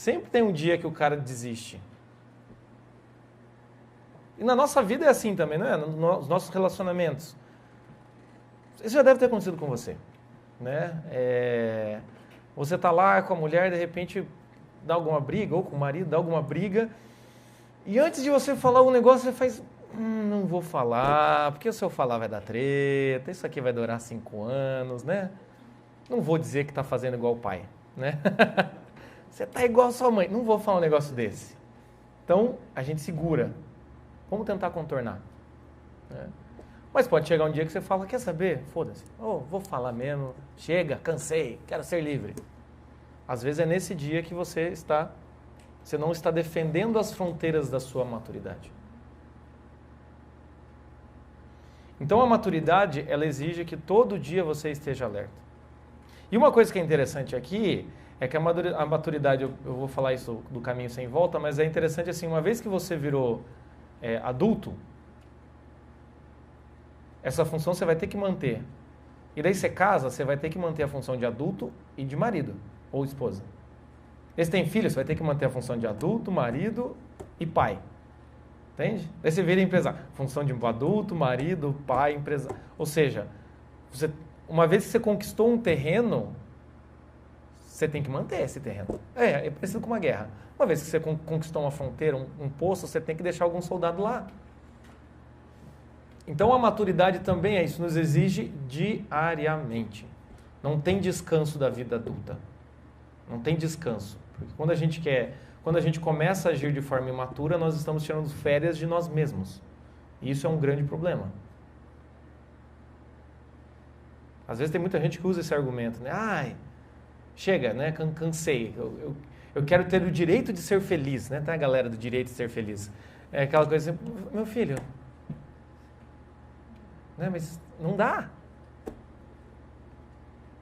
Sempre tem um dia que o cara desiste. E na nossa vida é assim também, não é? Nos nossos relacionamentos. Isso já deve ter acontecido com você, né? Você está lá com a mulher, de repente dá alguma briga, ou com o marido, dá alguma briga, e antes de você falar um negócio, você faz, não vou falar, porque se eu falar vai dar treta, isso aqui vai durar 5 anos, né? Não vou dizer que está fazendo igual o pai, né? Você está igual a sua mãe, não vou falar um negócio desse. Então, a gente segura. Vamos tentar contornar, né? Mas pode chegar um dia que você fala, quer saber? Foda-se, vou falar mesmo, chega, cansei, quero ser livre. Às vezes é nesse dia que você não está defendendo as fronteiras da sua maturidade. Então a maturidade, ela exige que todo dia você esteja alerta. E uma coisa que é interessante aqui é que a maturidade, eu vou falar isso do caminho sem volta, mas é interessante assim, uma vez que você virou adulto, essa função você vai ter que manter. E daí você casa, você vai ter que manter a função de adulto e de marido ou esposa. E se tem filho, você vai ter que manter a função de adulto, marido e pai. Entende? Daí você vira empresário. Função de adulto, marido, pai, empresário. Ou seja, uma vez que você conquistou um terreno, você tem que manter esse terreno. É parecido com uma guerra. Uma vez que você conquistou uma fronteira, um posto, você tem que deixar algum soldado lá. Então a maturidade também é isso, nos exige diariamente. Não tem descanso da vida adulta. Não tem descanso. Porque quando a gente começa a agir de forma imatura, nós estamos tirando férias de nós mesmos. E isso é um grande problema. Às vezes tem muita gente que usa esse argumento, né? Ai, chega, né? Cansei. Eu quero ter o direito de ser feliz, né? Tem a galera do direito de ser feliz. É aquela coisa assim, meu filho, né? Mas não dá.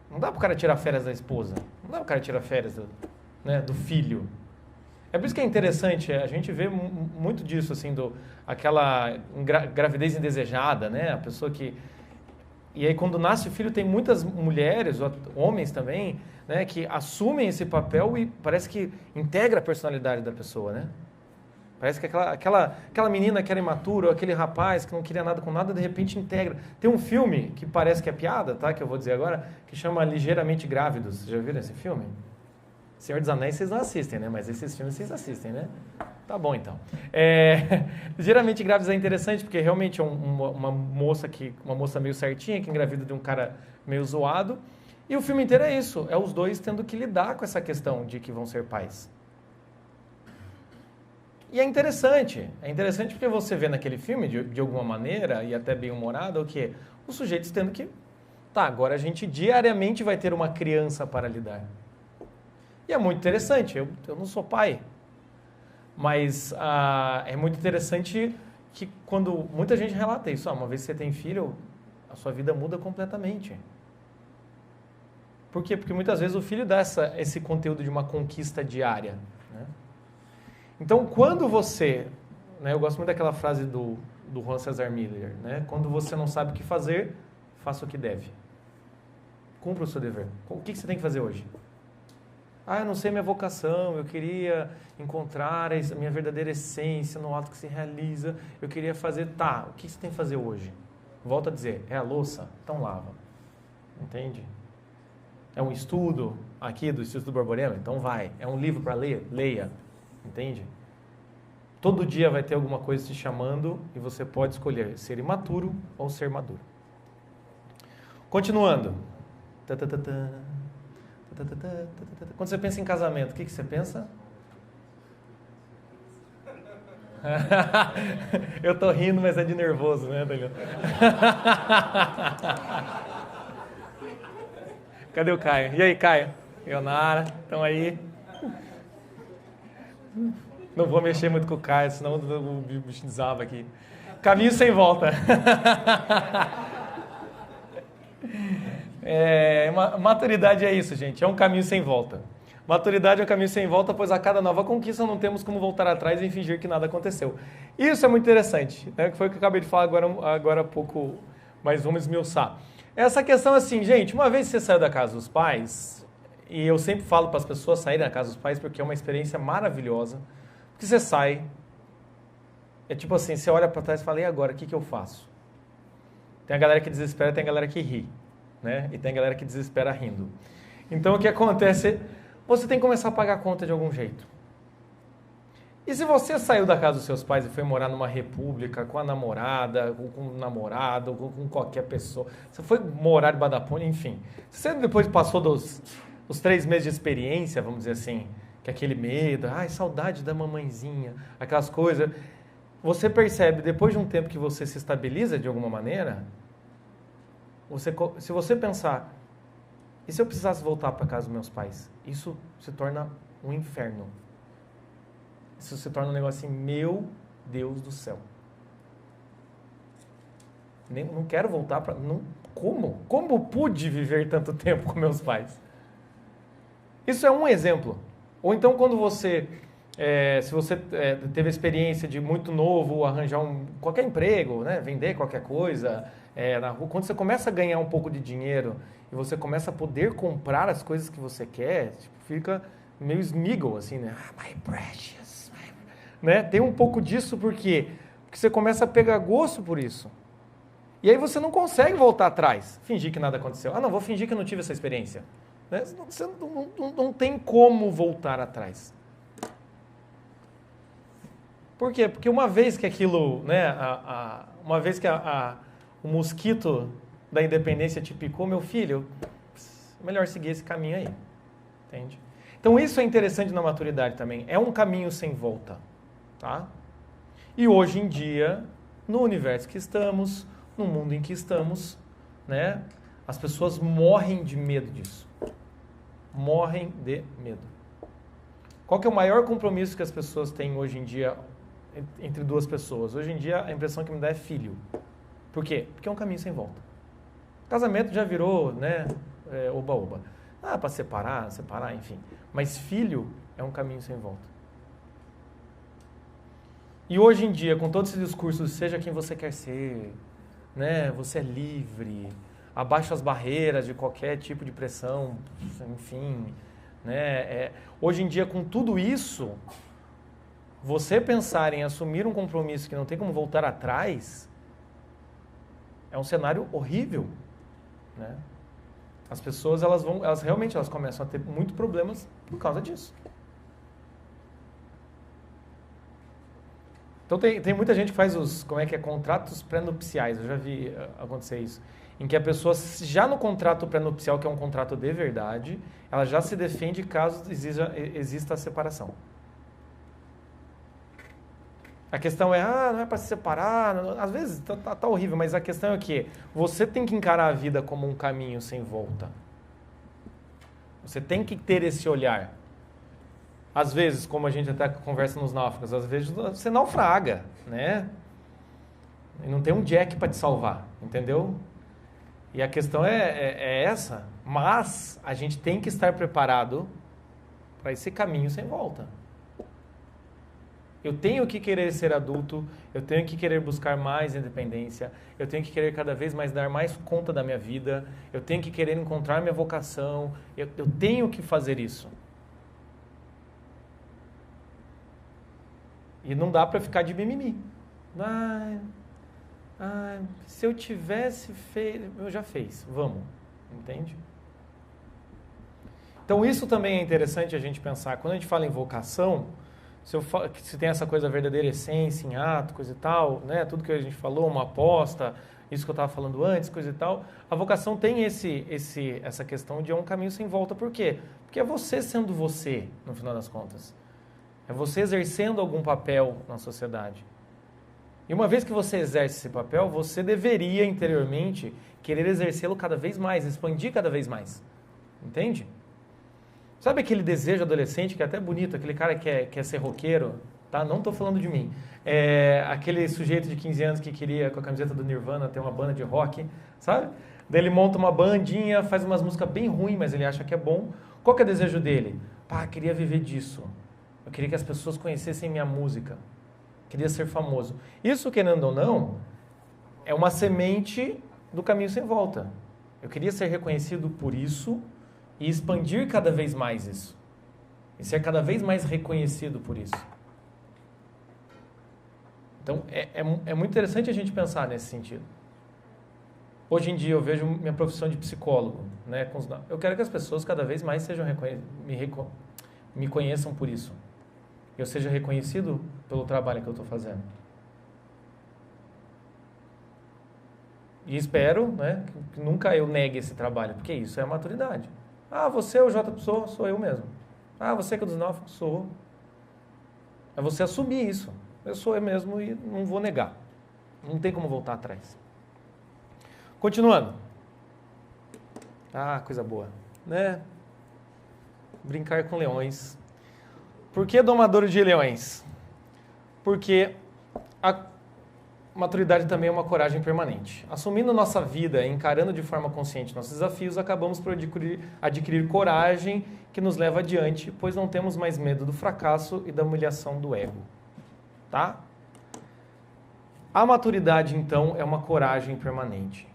Não dá pro cara tirar férias da esposa. Não dá pro cara tirar férias do filho. É por isso que é interessante, a gente vê muito disso, assim, aquela gravidez indesejada, né? A pessoa que... E aí quando nasce o filho tem muitas mulheres, homens também, né? Que assumem esse papel e parece que integra a personalidade da pessoa, né? Parece que aquela menina que era imatura, ou aquele rapaz que não queria nada com nada, de repente integra. Tem um filme que parece que é piada, tá? Que eu vou dizer agora, que chama Ligeiramente Grávidos. Já viram esse filme? Senhor dos Anéis vocês não assistem, né? Mas esses filmes vocês assistem, né? Tá bom, então. Ligeiramente Grávidos é interessante porque realmente é uma moça meio certinha que engravida de um cara meio zoado. E o filme inteiro é isso. É os dois tendo que lidar com essa questão de que vão ser pais. E é interessante porque você vê naquele filme, de alguma maneira, e até bem humorado, o quê? Os sujeitos tendo que... Tá, agora a gente diariamente vai ter uma criança para lidar. E é muito interessante, eu não sou pai, mas é muito interessante que quando muita gente relata isso, uma vez que você tem filho, a sua vida muda completamente. Por quê? Porque muitas vezes o filho dá esse conteúdo de uma conquista diária, né? Então, quando você... Né, eu gosto muito daquela frase do Juan César Miller, né? Quando você não sabe o que fazer, faça o que deve. Cumpra o seu dever. O que você tem que fazer hoje? Eu não sei minha vocação, eu queria encontrar a minha verdadeira essência no ato que se realiza, eu queria fazer... Tá, o que você tem que fazer hoje? Volto a dizer, é a louça? Então lava. Entende? É um estudo aqui do Instituto Borborema? Então vai. É um livro para ler? Leia. Entende? Todo dia vai ter alguma coisa te chamando e você pode escolher ser imaturo ou ser maduro. Continuando. Quando você pensa em casamento, o que você pensa? Eu tô rindo, mas é de nervoso, né, Daniel? Cadê o Caio? E aí, Caio? Ionara, estão aí? Não vou mexer muito com o Caio, senão o bicho desaba aqui. Caminho sem volta. Maturidade é isso, gente. É um caminho sem volta. Maturidade é um caminho sem volta, pois a cada nova conquista não temos como voltar atrás e fingir que nada aconteceu. Isso é muito interessante, né? Que foi o que eu acabei de falar agora há pouco, mas vamos esmiuçar. Essa questão assim, gente, uma vez que você saiu da casa dos pais, E eu sempre falo para as pessoas saírem da casa dos pais porque é uma experiência maravilhosa. Porque você sai, é tipo assim, você olha para trás e fala, e agora, o que eu faço? Tem a galera que desespera, tem a galera que ri, né? E tem a galera que desespera rindo. Então o que acontece, você tem que começar a pagar a conta de algum jeito. E se você saiu da casa dos seus pais e foi morar numa república com a namorada, ou com o namorado, ou com qualquer pessoa, você foi morar debaixo da ponte, enfim. Se você depois passou os 3 meses de experiência, vamos dizer assim, que é aquele medo, ai, saudade da mamãezinha, aquelas coisas, você percebe, depois de um tempo que você se estabiliza de alguma maneira, se você pensar, e se eu precisasse voltar para casa dos meus pais? Isso se torna um inferno. Isso se torna um negócio assim, meu Deus do céu. Não quero voltar para... Como? Como pude viver tanto tempo com meus pais? Isso é um exemplo. Ou então quando você... se você teve a experiência de muito novo, arranjar qualquer emprego, né? Vender qualquer coisa na rua, quando você começa a ganhar um pouco de dinheiro e você começa a poder comprar as coisas que você quer, tipo, fica meio Smeagol, assim, né? My precious. Né? Tem um pouco disso, por quê? Porque você começa a pegar gosto por isso. E aí você não consegue voltar atrás, fingir que nada aconteceu. Ah, não, vou fingir que eu não tive essa experiência. Né? Você não tem como voltar atrás. Por quê? Porque uma vez que aquilo, né, uma vez que o mosquito da independência te picou, meu filho, é melhor seguir esse caminho aí. Entende? Então isso é interessante na maturidade também. É um caminho sem volta. Tá? E hoje em dia, no universo que estamos, no mundo em que estamos, né, as pessoas morrem de medo disso. Morrem de medo. Qual que é o maior compromisso que as pessoas têm hoje em dia entre duas pessoas? Hoje em dia, a impressão que me dá é filho. Por quê? Porque é um caminho sem volta. Casamento já virou, né, oba-oba. Ah, para separar, enfim. Mas filho é um caminho sem volta. E hoje em dia, com todos esses discursos, seja quem você quer ser, né? Você é livre, abaixa as barreiras de qualquer tipo de pressão, enfim, né? Hoje em dia, com tudo isso, você pensar em assumir um compromisso que não tem como voltar atrás, é um cenário horrível, né? As pessoas, elas realmente começam a ter muitos problemas por causa disso. Então tem muita gente que faz contratos pré-nupciais, eu já vi acontecer isso, em que a pessoa, já no contrato pré-nupcial, que é um contrato de verdade, ela já se defende caso exista a separação. A questão não é para se separar, às vezes tá horrível, mas a questão é que você tem que encarar a vida como um caminho sem volta. Você tem que ter esse olhar. Às vezes, como a gente até conversa nos náufragos, às vezes você naufraga, né? E não tem um Jack para te salvar, entendeu? E a questão é essa, mas a gente tem que estar preparado para esse caminho sem volta. Eu tenho que querer ser adulto, eu tenho que querer buscar mais independência, eu tenho que querer cada vez mais dar mais conta da minha vida, eu tenho que querer encontrar minha vocação, eu tenho que fazer isso. E não dá para ficar de mimimi. Se eu tivesse feito... Eu já fiz, vamos. Entende? Então isso também é interessante a gente pensar. Quando a gente fala em vocação, se tem essa coisa verdadeira essência, em ato, coisa e tal, né? Tudo que a gente falou, uma aposta, isso que eu estava falando antes, coisa e tal. A vocação tem essa questão de um caminho sem volta. Por quê? Porque é você sendo você, no final das contas. É você exercendo algum papel na sociedade. E uma vez que você exerce esse papel, você deveria interiormente querer exercê-lo cada vez mais, expandir cada vez mais. Entende? Sabe aquele desejo adolescente que é até bonito, aquele cara que quer ser roqueiro? Tá? Não estou falando de mim. Aquele sujeito de 15 anos que queria, com a camiseta do Nirvana, ter uma banda de rock, sabe? Daí ele monta uma bandinha, faz umas músicas bem ruins, mas ele acha que é bom. Qual que é o desejo dele? Queria viver disso. Eu queria que as pessoas conhecessem minha música. Queria ser famoso. Isso, querendo ou não, é uma semente do caminho sem volta. Eu queria ser reconhecido por isso, e expandir cada vez mais isso. E ser cada vez mais reconhecido por isso. Então, é muito interessante a gente pensar nesse sentido. Hoje em dia, eu vejo minha profissão de psicólogo, né? Eu quero que as pessoas cada vez mais sejam me conheçam por isso. Eu seja reconhecido pelo trabalho que eu estou fazendo. E espero, né, que nunca eu negue esse trabalho, porque isso é a maturidade. Ah, você é o J. Pessoa? Sou eu mesmo. Ah, você que é o dos 9? Sou. É você assumir isso. Eu sou eu mesmo e não vou negar. Não tem como voltar atrás. Continuando. Ah, coisa boa. Né? Brincar com leões. Por que domador de leões? Porque a maturidade também é uma coragem permanente. Assumindo nossa vida e encarando de forma consciente nossos desafios, acabamos por adquirir coragem que nos leva adiante, pois não temos mais medo do fracasso e da humilhação do ego. Tá? A maturidade, então, é uma coragem permanente.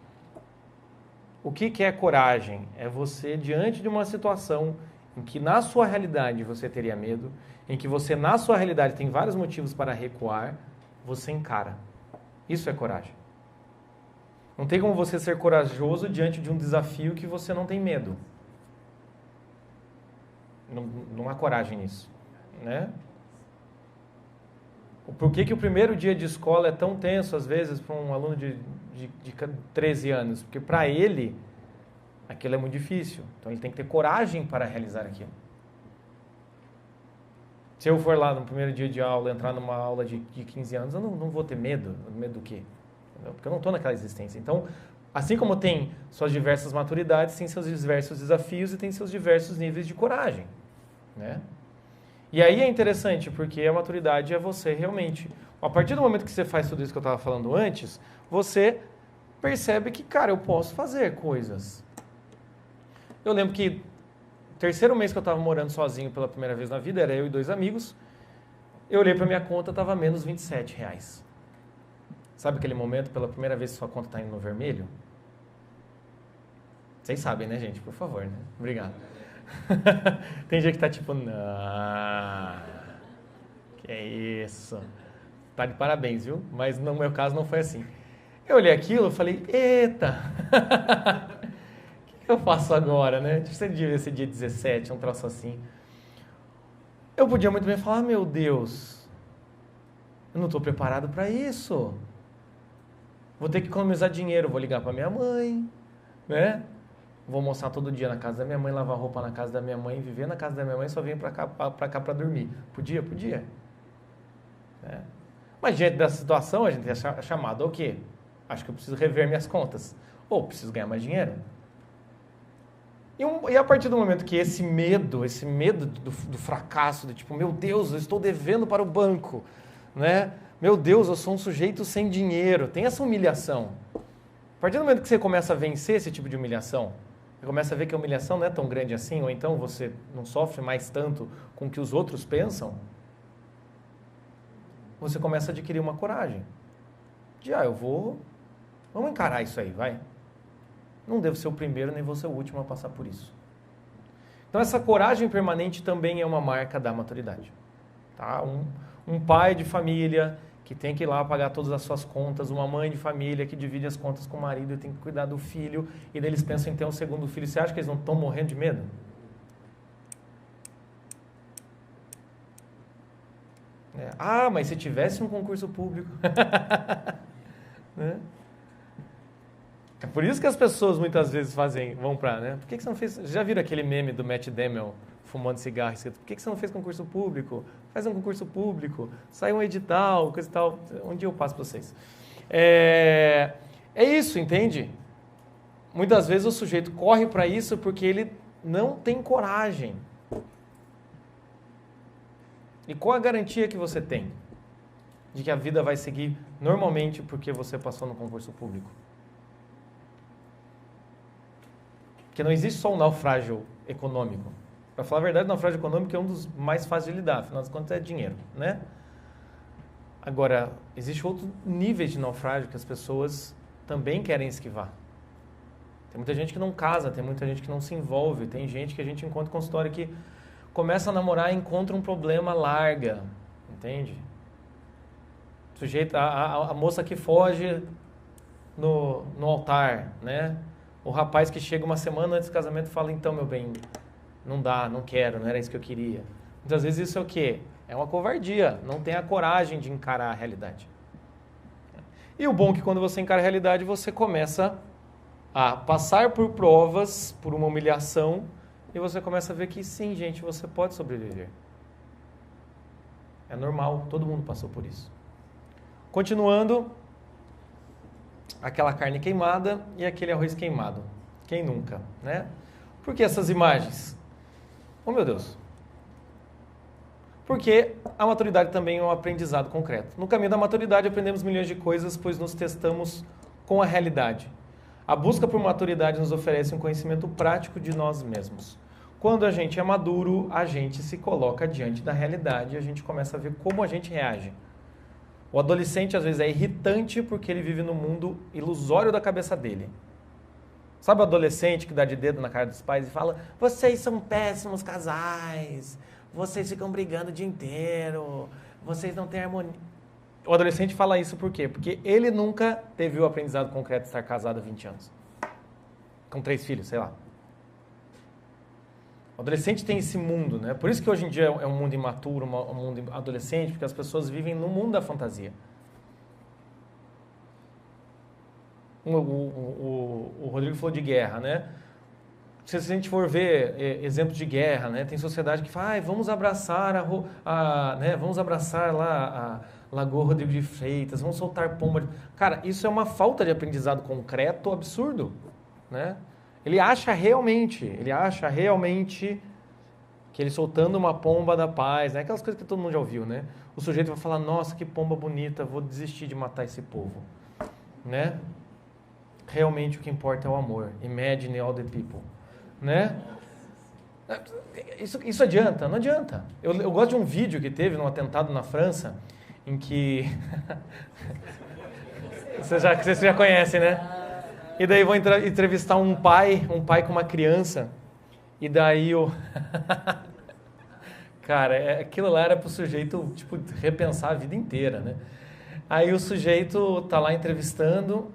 O que é coragem? É você, diante de uma situação em que na sua realidade você teria medo, em que você na sua realidade tem vários motivos para recuar, você encara. Isso é coragem. Não tem como você ser corajoso diante de um desafio que você não tem medo. Não há coragem nisso, né? Por que o primeiro dia de escola é tão tenso, às vezes, para um aluno de 13 anos? Porque para ele, aquilo é muito difícil. Então, ele tem que ter coragem para realizar aquilo. Se eu for lá no primeiro dia de aula, entrar numa aula de 15 anos, eu não vou ter medo. Medo do quê? Porque eu não estou naquela existência. Então, assim como tem suas diversas maturidades, tem seus diversos desafios e tem seus diversos níveis de coragem, né? E aí é interessante, porque a maturidade é você realmente... A partir do momento que você faz tudo isso que eu estava falando antes, você percebe que, cara, eu posso fazer coisas. Eu lembro que o terceiro mês que eu estava morando sozinho pela primeira vez na vida, era eu e 2 amigos, eu olhei para minha conta, estava menos R$27. Sabe aquele momento, pela primeira vez que sua conta está indo no vermelho? Vocês sabem, né, gente? Por favor, né? Obrigado. Tem gente que tá tipo, não, que é isso, tá de parabéns, viu? Mas no meu caso não foi assim. Eu olhei aquilo e falei, eita, o que eu faço agora, né? Esse dia 17, um troço assim. Eu podia muito bem falar, meu Deus, eu não estou preparado para isso. Vou ter que economizar dinheiro, vou ligar para minha mãe, né? Vou almoçar todo dia na casa da minha mãe, lavar roupa na casa da minha mãe, viver na casa da minha mãe, só venho pra cá para dormir. Podia? Podia. É. Mas diante dessa situação, a gente é chamado ao quê? Acho que eu preciso rever minhas contas. Ou preciso ganhar mais dinheiro. E a partir do momento que esse medo do fracasso, de tipo, meu Deus, eu estou devendo para o banco, né? Meu Deus, eu sou um sujeito sem dinheiro. Tem essa humilhação. A partir do momento que você começa a vencer esse tipo de humilhação, você começa a ver que a humilhação não é tão grande assim, ou então você não sofre mais tanto com o que os outros pensam, você começa a adquirir uma coragem. Vamos encarar isso aí, vai. Não devo ser o primeiro, nem vou ser o último a passar por isso. Então essa coragem permanente também é uma marca da maturidade. Tá? Um pai de família que tem que ir lá pagar todas as suas contas, uma mãe de família que divide as contas com o marido e tem que cuidar do filho, e daí eles pensam em ter um segundo filho. Você acha que eles não estão morrendo de medo? Mas se tivesse um concurso público... né? É por isso que as pessoas muitas vezes vão pra, né? Por que você não fez... Já viram aquele meme do Matt Damon fumando cigarro? Por que você não fez concurso público? Faz um concurso público, sai um edital, coisa e tal. Um dia eu passo para vocês. É isso, entende? Muitas vezes o sujeito corre para isso porque ele não tem coragem. E qual a garantia que você tem de que a vida vai seguir normalmente porque você passou no concurso público? Porque não existe só um naufrágio econômico. Para falar a verdade, o naufrágio econômico é um dos mais fáceis de lidar, afinal de contas é dinheiro, né? Agora, existe outro nível de naufrágio que as pessoas também querem esquivar. Tem muita gente que não casa, tem muita gente que não se envolve, tem gente que a gente encontra em consultório que começa a namorar e encontra um problema, larga, entende? Sujeito, a moça que foge no altar, né? O rapaz que chega uma semana antes do casamento e fala, então, meu bem, não dá, não quero, não era isso que eu queria. Muitas vezes isso é o quê? É uma covardia, não tem a coragem de encarar a realidade. E o bom é que quando você encara a realidade, você começa a passar por provas, por uma humilhação, e você começa a ver que sim, gente, você pode sobreviver. É normal, todo mundo passou por isso. Continuando, aquela carne queimada e aquele arroz queimado. Quem nunca, né? Por que essas imagens? Oh, meu Deus. Porque a maturidade também é um aprendizado concreto. No caminho da maturidade aprendemos milhões de coisas, pois nos testamos com a realidade. A busca por maturidade nos oferece um conhecimento prático de nós mesmos. Quando a gente é maduro, a gente se coloca diante da realidade e a gente começa a ver como a gente reage. O adolescente às vezes é irritante porque ele vive no mundo ilusório da cabeça dele. Sabe o adolescente que dá de dedo na cara dos pais e fala: vocês são péssimos casais, vocês ficam brigando o dia inteiro, vocês não têm harmonia. O adolescente fala isso por quê? Porque ele nunca teve o aprendizado concreto de estar casado há 20 anos. Com 3 filhos, sei lá. O adolescente tem esse mundo, né? Por isso que hoje em dia é um mundo imaturo, um mundo adolescente, porque as pessoas vivem no mundo da fantasia. O Rodrigo falou de guerra, né? Se a gente for ver exemplos de guerra, né? Tem sociedade que fala, vamos abraçar né? Vamos abraçar lá a Lagoa Rodrigo de Freitas, vamos soltar pomba. Cara, isso é uma falta de aprendizado concreto absurdo, né? Ele acha realmente que ele soltando uma pomba da paz, né? Aquelas coisas que todo mundo já ouviu, né? O sujeito vai falar, nossa, que pomba bonita, vou desistir de matar esse povo, né? Realmente o que importa é o amor. Imagine all the people, né? Isso adianta? Não adianta. Eu gosto de um vídeo que teve num atentado na França, em que... Vocês já conhecem, né? E daí vou entrevistar um pai com uma criança, e daí Cara, aquilo lá era pro sujeito, tipo, repensar a vida inteira, né? Aí o sujeito tá lá entrevistando,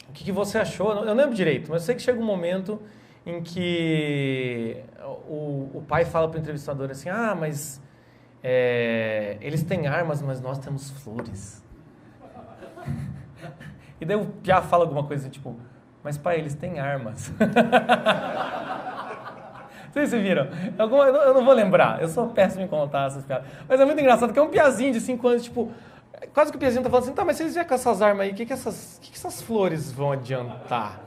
o que você achou? Eu não lembro direito, mas eu sei que chega um momento em que o pai fala pro entrevistador assim, mas eles têm armas, mas nós temos flores. E daí o piá fala alguma coisa tipo, mas pai, eles têm armas. Vocês se viram? Eu não vou lembrar, eu sou péssimo em contar essas piadas. Mas é muito engraçado, porque é um piazinho de 5 anos, tipo, quase que o piazinho tá falando assim, tá, mas se eles vierem com essas armas aí, o que essas flores vão adiantar?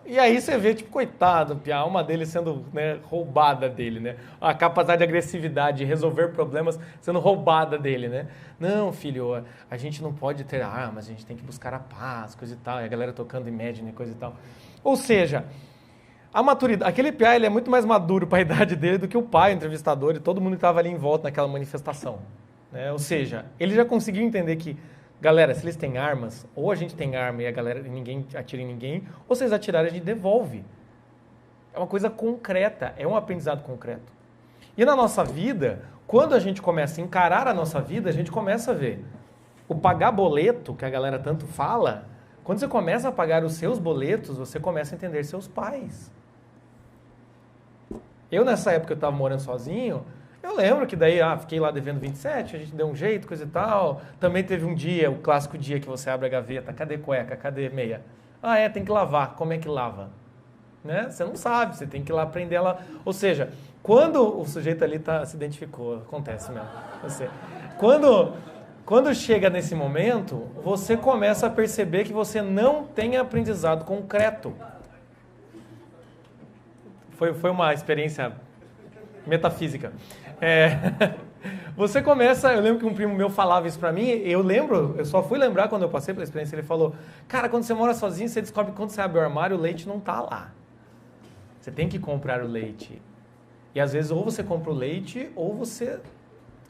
E aí você vê, tipo, coitado, a alma dele sendo, né, roubada dele, né? A capacidade de agressividade, de resolver problemas sendo roubada dele, né? Não, filho, a gente não pode ter armas, a gente tem que buscar a paz, coisa e tal. E a galera tocando Imagine, coisa e tal. Ou seja, a maturidade... Aquele piá, ele é muito mais maduro para a idade dele do que o pai, o entrevistador, e todo mundo que estava ali em volta naquela manifestação, né? Ou seja, ele já conseguiu entender que galera, se eles têm armas, ou a gente tem arma e a galera ninguém atira em ninguém, ou se eles atirarem a gente devolve. É uma coisa concreta, é um aprendizado concreto. E na nossa vida, quando a gente começa a encarar a nossa vida, a gente começa a ver o pagar boleto, que a galera tanto fala, quando você começa a pagar os seus boletos, você começa a entender seus pais. Eu, nessa época, eu estava morando sozinho. Eu lembro que daí, fiquei lá devendo 27, a gente deu um jeito, coisa e tal. Também teve um dia, o clássico dia que você abre a gaveta, cadê cueca, cadê meia? Tem que lavar, como é que lava? Né? Você não sabe, você tem que ir lá aprender ela. Ou seja, quando o sujeito ali se identificou, acontece mesmo. Quando chega nesse momento, você começa a perceber que você não tem aprendizado concreto. Foi uma experiência metafísica. Você começa... Eu lembro que um primo meu falava isso pra mim, eu só fui lembrar quando eu passei pela experiência, ele falou, cara, quando você mora sozinho, você descobre que quando você abre o armário, o leite não tá lá. Você tem que comprar o leite. E às vezes ou você compra o leite ou você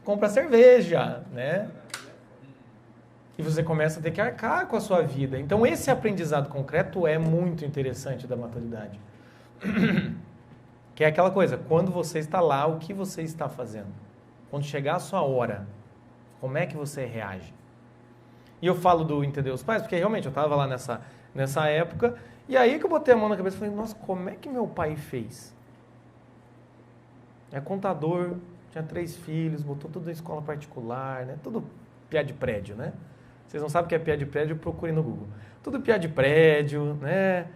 compra a cerveja, né? E você começa a ter que arcar com a sua vida. Então, esse aprendizado concreto é muito interessante da maturidade. Que é aquela coisa, quando você está lá, o que você está fazendo? Quando chegar a sua hora, como é que você reage? E eu falo do entender os pais, porque realmente eu estava lá nessa época, e aí que eu botei a mão na cabeça e falei, nossa, como é que meu pai fez? É contador, tinha 3 filhos, botou tudo em escola particular, né? Tudo piá de prédio, né? Vocês não sabem o que é piá de prédio, procurem no Google. Tudo piá de prédio, né?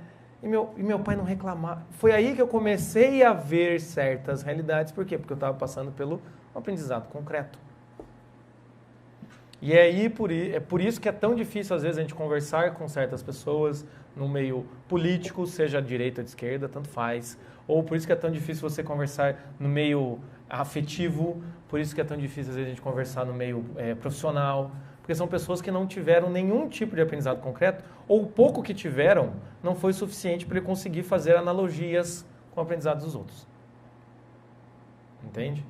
E meu pai não reclamava. Foi aí que eu comecei a ver certas realidades. Por quê? Porque eu estava passando pelo aprendizado concreto. E aí, é por isso que é tão difícil, às vezes, a gente conversar com certas pessoas no meio político, seja direita ou de esquerda, tanto faz. Ou por isso que é tão difícil você conversar no meio afetivo, por isso que é tão difícil, às vezes, a gente conversar no meio profissional. Porque são pessoas que não tiveram nenhum tipo de aprendizado concreto, ou o pouco que tiveram não foi suficiente para ele conseguir fazer analogias com o aprendizado dos outros. Entende?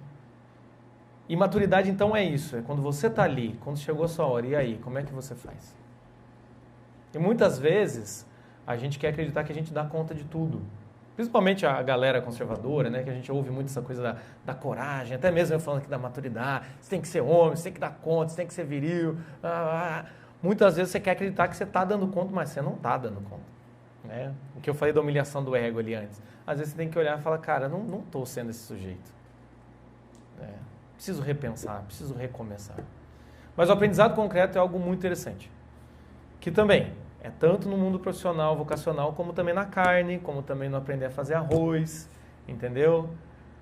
E maturidade, então, é isso. É quando você está ali, quando chegou a sua hora, e aí, como é que você faz? E muitas vezes, a gente quer acreditar que a gente dá conta de tudo. Principalmente a galera conservadora, né? Que a gente ouve muito essa coisa da coragem, até mesmo eu falando aqui da maturidade. Você tem que ser homem, você tem que dar conta, você tem que ser viril. Muitas vezes você quer acreditar que você está dando conta, mas você não está dando conta. Né? O que eu falei da humilhação do ego ali antes. Às vezes você tem que olhar e falar, cara, não estou sendo esse sujeito. Preciso repensar, preciso recomeçar. Mas o aprendizado concreto é algo muito interessante. Que também é tanto no mundo profissional, vocacional, como também na carne, como também no aprender a fazer arroz, entendeu?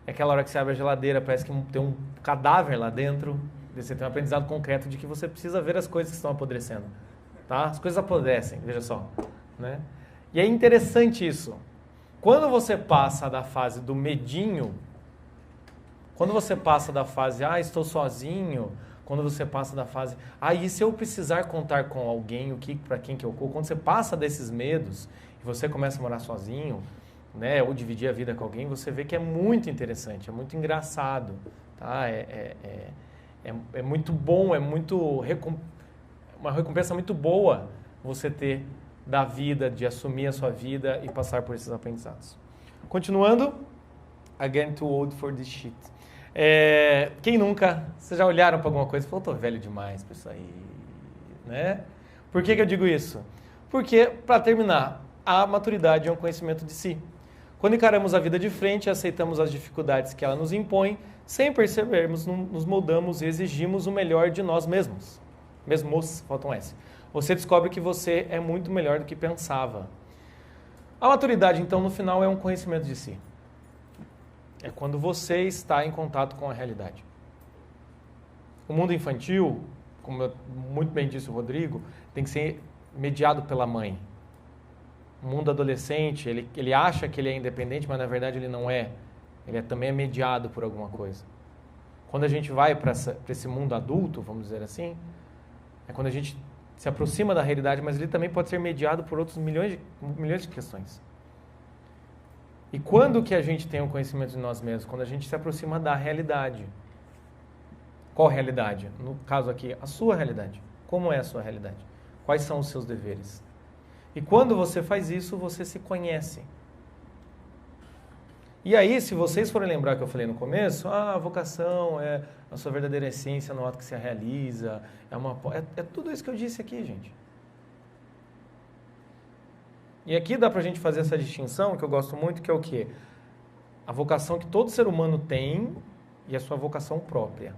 É aquela hora que você abre a geladeira, parece que tem um cadáver lá dentro. Você tem um aprendizado concreto de que você precisa ver as coisas que estão apodrecendo. Tá? As coisas apodrecem, veja só. Né? E é interessante isso. Quando você passa da fase do medinho, quando você passa da fase, estou sozinho, quando você passa da fase, e se eu precisar contar com alguém, para quem que eu corro, quando você passa desses medos e você começa a morar sozinho, né, ou dividir a vida com alguém, você vê que é muito interessante, é muito engraçado, tá? É muito bom, uma recompensa muito boa você ter da vida, de assumir a sua vida e passar por esses aprendizados. Continuando, again too old for this shit. Quem nunca, vocês já olharam para alguma coisa e falaram, tô velho demais para isso aí, né? Por que eu digo isso? Porque, para terminar, a maturidade é um conhecimento de si. Quando encaramos a vida de frente e aceitamos as dificuldades que ela nos impõe, sem percebermos, nos moldamos e exigimos o melhor de nós mesmos. Mesmos, falta um S. Você descobre que você é muito melhor do que pensava. A maturidade, então, no final, é um conhecimento de si. É quando você está em contato com a realidade. O mundo infantil, como muito bem disse o Rodrigo, tem que ser mediado pela mãe. O mundo adolescente, ele acha que ele é independente, mas na verdade ele não é. Ele também é mediado por alguma coisa. Quando a gente vai para esse mundo adulto, vamos dizer assim, é quando a gente se aproxima da realidade, mas ele também pode ser mediado por outros milhões de questões. E quando que a gente tem um conhecimento de nós mesmos? Quando a gente se aproxima da realidade. Qual realidade? No caso aqui, a sua realidade. Como é a sua realidade? Quais são os seus deveres? E quando você faz isso, você se conhece. E aí, se vocês forem lembrar que eu falei no começo, a vocação é a sua verdadeira essência no ato que se realiza, é tudo isso que eu disse aqui, gente. E aqui dá pra gente fazer essa distinção, que eu gosto muito, que é o quê? A vocação que todo ser humano tem e a sua vocação própria.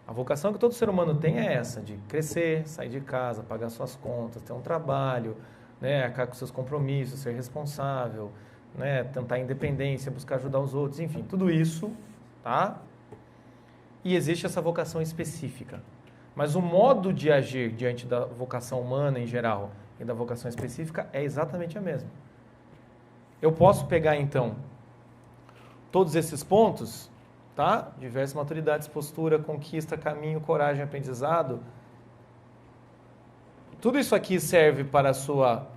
A vocação que todo ser humano tem é essa, de crescer, sair de casa, pagar suas contas, ter um trabalho, né, arcar com seus compromissos, ser responsável, né, tentar a independência, buscar ajudar os outros, enfim, tudo isso, tá? E existe essa vocação específica. Mas o modo de agir diante da vocação humana em geral e da vocação específica é exatamente a mesma. Eu posso pegar, então, todos esses pontos, tá? Diversas maturidades, postura, conquista, caminho, coragem, aprendizado. Tudo isso aqui serve para a sua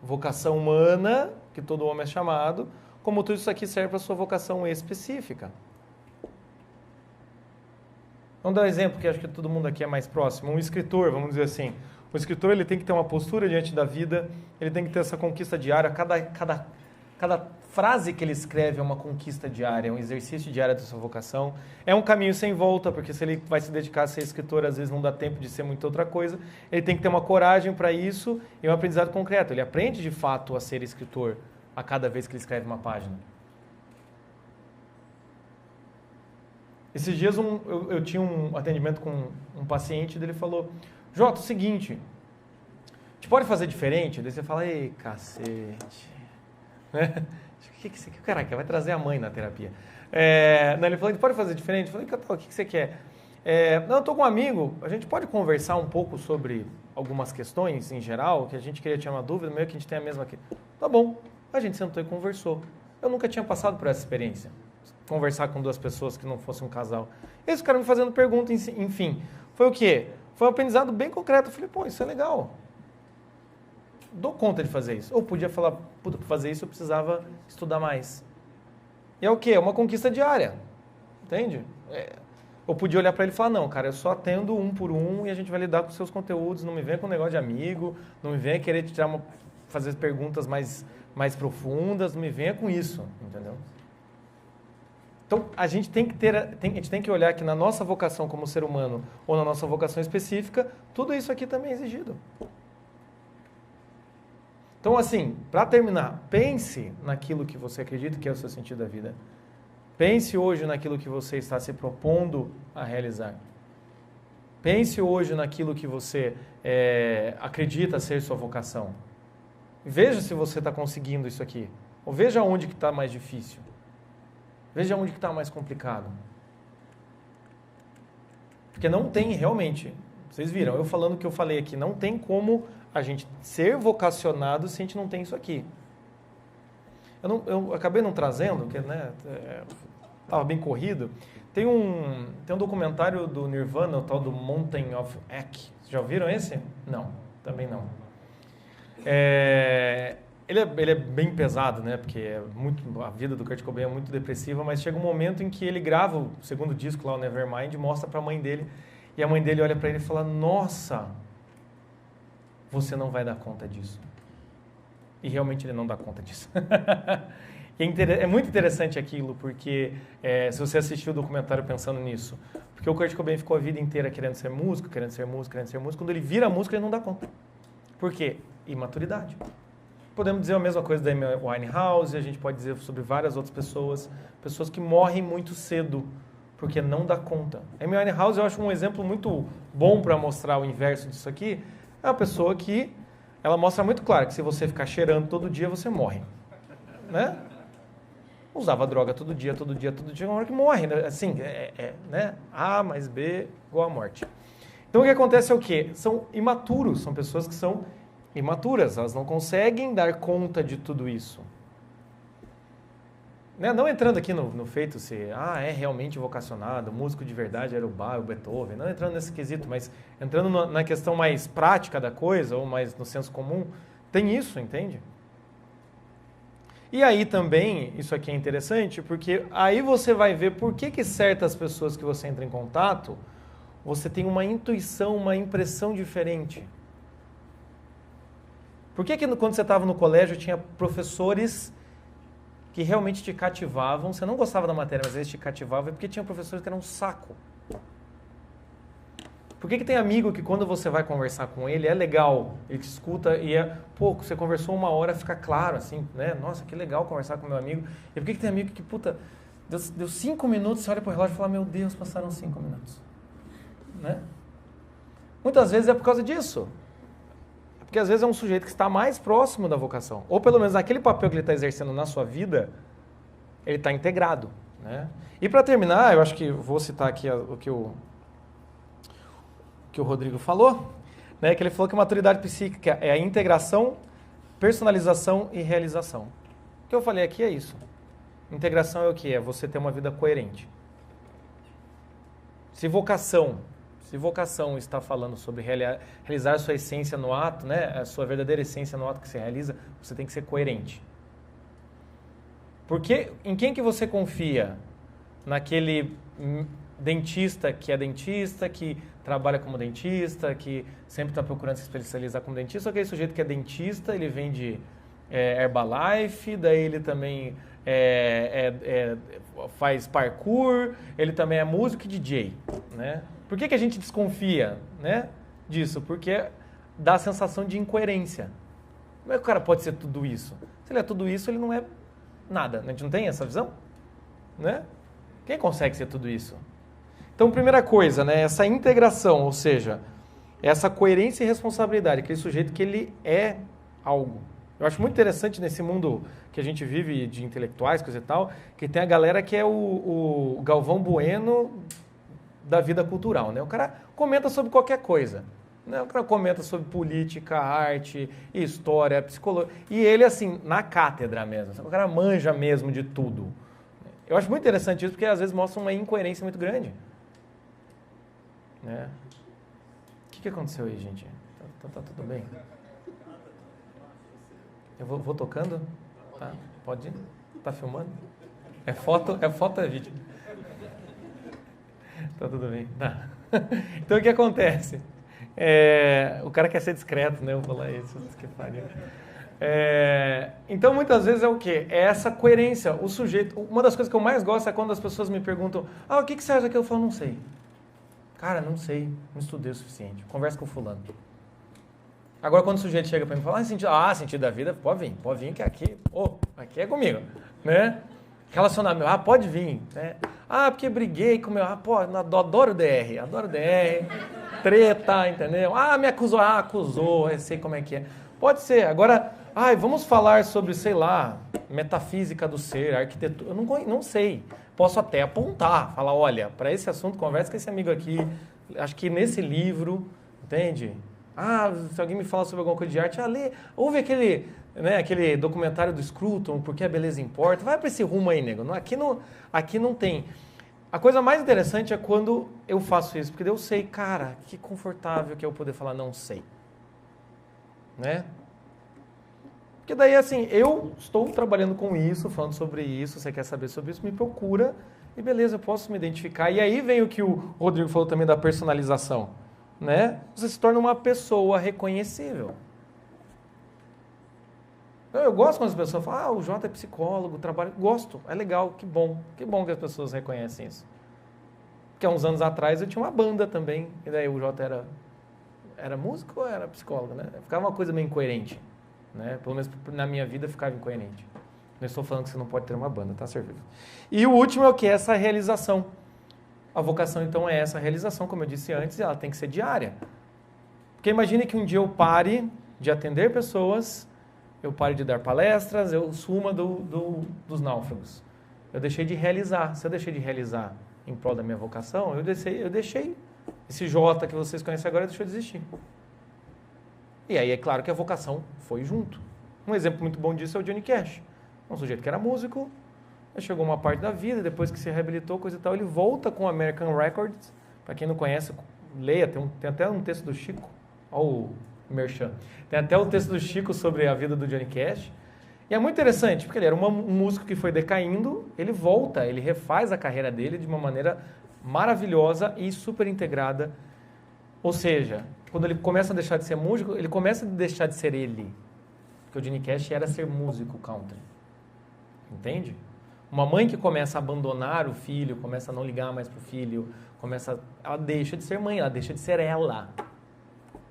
vocação humana, que todo homem é chamado, como tudo isso aqui serve para a sua vocação específica. Vamos dar um exemplo que acho que todo mundo aqui é mais próximo. Um escritor, vamos dizer assim. O escritor ele tem que ter uma postura diante da vida, ele tem que ter essa conquista diária. Cada frase que ele escreve é uma conquista diária, é um exercício diário da sua vocação. É um caminho sem volta, porque se ele vai se dedicar a ser escritor, às vezes não dá tempo de ser muita outra coisa. Ele tem que ter uma coragem para isso e um aprendizado concreto. Ele aprende de fato a ser escritor a cada vez que ele escreve uma página. Esses dias eu tinha um atendimento com um paciente e ele falou: Jota, é o seguinte, a gente pode fazer diferente? Daí você fala: ei, cacete. Né? Caraca, vai trazer a mãe na terapia. Não, ele falou: a gente pode fazer diferente? Eu falei: o que você quer? Não, eu estou com um amigo, a gente pode conversar um pouco sobre algumas questões em geral, que a gente queria tirar uma dúvida, meio que a gente tem a mesma aqui. Tá bom, a gente sentou e conversou. Eu nunca tinha passado por essa experiência. Conversar com duas pessoas que não fossem um casal. Esse cara me fazendo pergunta, enfim. Foi o quê? Foi um aprendizado bem concreto. Eu falei: pô, isso é legal. Dou conta de fazer isso. Ou podia falar: puta, para fazer isso eu precisava estudar mais. E é o quê? É uma conquista diária. Entende? Eu podia olhar para ele e falar: não, cara, eu só atendo um por um e a gente vai lidar com os seus conteúdos. Não me venha com um negócio de amigo, não me venha querer te tirar fazer perguntas mais profundas, não me venha com isso, entendeu? Então, a gente tem que olhar que na nossa vocação como ser humano ou na nossa vocação específica, tudo isso aqui também é exigido. Então, assim, para terminar, pense naquilo que você acredita que é o seu sentido da vida. Pense hoje naquilo que você está se propondo a realizar. Pense hoje naquilo que você acredita ser sua vocação. Veja se você está conseguindo isso aqui. Ou veja onde que está mais difícil. Veja onde que está mais complicado. Porque não tem realmente, vocês viram, eu falando o que eu falei aqui, não tem como a gente ser vocacionado se a gente não tem isso aqui. Eu acabei não trazendo, porque estava bem corrido. Tem um documentário do Nirvana, o tal do Mountain of Ache. Vocês já ouviram esse? Não, também não. Ele é bem pesado, né? Porque a vida do Kurt Cobain é muito depressiva, mas chega um momento em que ele grava o segundo disco lá, o Nevermind, e mostra para a mãe dele. E a mãe dele olha para ele e fala: nossa, você não vai dar conta disso. E realmente ele não dá conta disso. É muito interessante aquilo, porque se você assistiu o documentário pensando nisso, porque o Kurt Cobain ficou a vida inteira querendo ser músico, quando ele vira músico ele não dá conta. Por quê? Imaturidade. Podemos dizer a mesma coisa da Amy Winehouse, a gente pode dizer sobre várias outras pessoas que morrem muito cedo, porque não dá conta. A Amy Winehouse eu acho um exemplo muito bom para mostrar o inverso disso aqui. É uma pessoa que, ela mostra muito claro que se você ficar cheirando todo dia, você morre. Né? Usava droga todo dia, uma hora que morre. Né? Assim, né? A mais B igual a morte. Então o que acontece é o quê? São imaturos, são pessoas que são imaturas, elas não conseguem dar conta de tudo isso. Né? Não entrando aqui no feito se é realmente vocacionado, músico de verdade era o Bach, o Beethoven, não entrando nesse quesito, mas entrando na questão mais prática da coisa, ou mais no senso comum, tem isso, entende? E aí também, isso aqui é interessante, porque aí você vai ver por que certas pessoas que você entra em contato, você tem uma intuição, uma impressão diferente. Por que quando você estava no colégio tinha professores que realmente te cativavam? Você não gostava da matéria, mas eles te cativavam, é porque tinha professores que eram um saco. Por que tem amigo que quando você vai conversar com ele, é legal, ele te escuta e você conversou 1 hora, fica claro, assim, né? Nossa, que legal conversar com meu amigo. E por que tem amigo que, deu 5 minutos, você olha pro relógio e fala: meu Deus, passaram 5 minutos. Né? Muitas vezes é por causa disso. Porque às vezes é um sujeito que está mais próximo da vocação. Ou pelo menos naquele papel que ele está exercendo na sua vida, ele está integrado. Né? E para terminar, eu acho que vou citar aqui o que o Rodrigo falou, né? Que ele falou que maturidade psíquica é a integração, personalização e realização. O que eu falei aqui é isso. Integração é o quê? É você ter uma vida coerente. Se vocação está falando sobre realizar a sua essência no ato, né, a sua verdadeira essência no ato que você realiza, você tem que ser coerente. Porque em quem que você confia? Naquele dentista, que trabalha como dentista, que sempre está procurando se especializar como dentista, ou aquele sujeito que é dentista, ele vende Herbalife, daí ele também faz parkour, ele também é músico e DJ, né? Por que a gente desconfia, né, disso? Porque dá a sensação de incoerência. Como é que o cara pode ser tudo isso? Se ele é tudo isso, ele não é nada. A gente não tem essa visão? Né? Quem consegue ser tudo isso? Então, primeira coisa, né, essa integração, ou seja, essa coerência e responsabilidade, aquele sujeito que ele é algo. Eu acho muito interessante nesse mundo que a gente vive de intelectuais, coisa e tal, que tem a galera que é o Galvão Bueno da vida cultural, né? O cara comenta sobre qualquer coisa, né? O cara comenta sobre política, arte, história, psicologia, e ele, assim, na cátedra mesmo, o cara manja mesmo de tudo. Eu acho muito interessante isso, porque às vezes mostra uma incoerência muito grande. Né? O que aconteceu aí, gente? Tá tudo bem? Eu vou tocando? Tá? Pode ir? Tá filmando? É foto ou é vídeo? Tá tudo bem. Tá. Então o que acontece? O cara quer ser discreto, né? Eu vou falar isso. Que pariu. Então muitas vezes é o quê? É essa coerência. O sujeito. Uma das coisas que eu mais gosto é quando as pessoas me perguntam: o que você acha que eu falo? Não sei. Cara, não sei, não estudei o suficiente. Conversa com o fulano. Agora, quando o sujeito chega para mim e fala, sentido da vida, pode vir que aqui é comigo, né? Relacionamento, pode vir, né? Porque briguei com meu, adoro DR, treta, entendeu? Me acusou, acusou, eu sei como é que é. Pode ser, agora, vamos falar sobre, sei lá, metafísica do ser, arquitetura, eu não sei. Posso até apontar, falar, olha, para esse assunto, conversa com esse amigo aqui, acho que nesse livro, entende? Se alguém me fala sobre alguma coisa de arte, lê, ouve aquele documentário do Scruton, Porque a Beleza Importa, vai para esse rumo aí, nego. Aqui não tem. A coisa mais interessante é quando eu faço isso, porque eu sei, cara, que confortável que é eu poder falar não sei. Né? Porque daí, assim, eu estou trabalhando com isso, falando sobre isso, você quer saber sobre isso, me procura e beleza, eu posso me identificar. E aí vem o que o Rodrigo falou também da personalização, né? Você se torna uma pessoa reconhecível. Eu gosto quando as pessoas falam, o Jota é psicólogo, trabalha... Gosto, é legal, que bom que as pessoas reconhecem isso. Porque há uns anos atrás eu tinha uma banda também, e daí o Jota era músico ou era psicólogo, né? Ficava uma coisa meio incoerente. Né? Pelo menos na minha vida ficava incoerente. Não estou falando que você não pode ter uma banda, tá servido. E o último é o que? Essa realização. A vocação, então, é essa realização, como eu disse antes, e ela tem que ser diária. Porque imagine que um dia eu pare de atender pessoas, eu pare de dar palestras, eu suma dos náufragos. Eu deixei de realizar. Se eu deixei de realizar em prol da minha vocação, eu deixei. Esse Jota que vocês conhecem agora deixou de existir. E aí é claro que a vocação foi junto. Um exemplo muito bom disso é o Johnny Cash. Um sujeito que era músico, chegou uma parte da vida, depois que se reabilitou, coisa e tal, ele volta com o American Records. Para quem não conhece, leia, tem até um texto do Chico, olha o merchan. Tem até o texto do Chico sobre a vida do Johnny Cash. E é muito interessante, porque ele era um músico que foi decaindo, ele volta, ele refaz a carreira dele de uma maneira maravilhosa e super integrada. Ou seja, quando ele começa a deixar de ser músico, ele começa a deixar de ser ele. Porque o Johnny Cash era ser músico country. Entende? Uma mãe que começa a abandonar o filho, começa a não ligar mais pro filho, ela deixa de ser mãe, ela deixa de ser ela.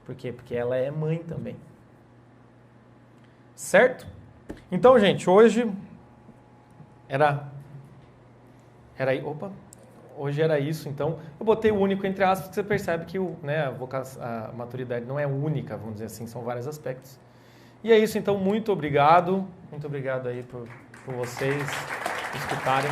Por quê? Porque ela é mãe também. Certo? Então, gente, hoje hoje era isso, então eu botei o único entre aspas, porque você percebe que a maturidade não é única, vamos dizer assim, são vários aspectos. E é isso, então, muito obrigado aí por vocês escutarem.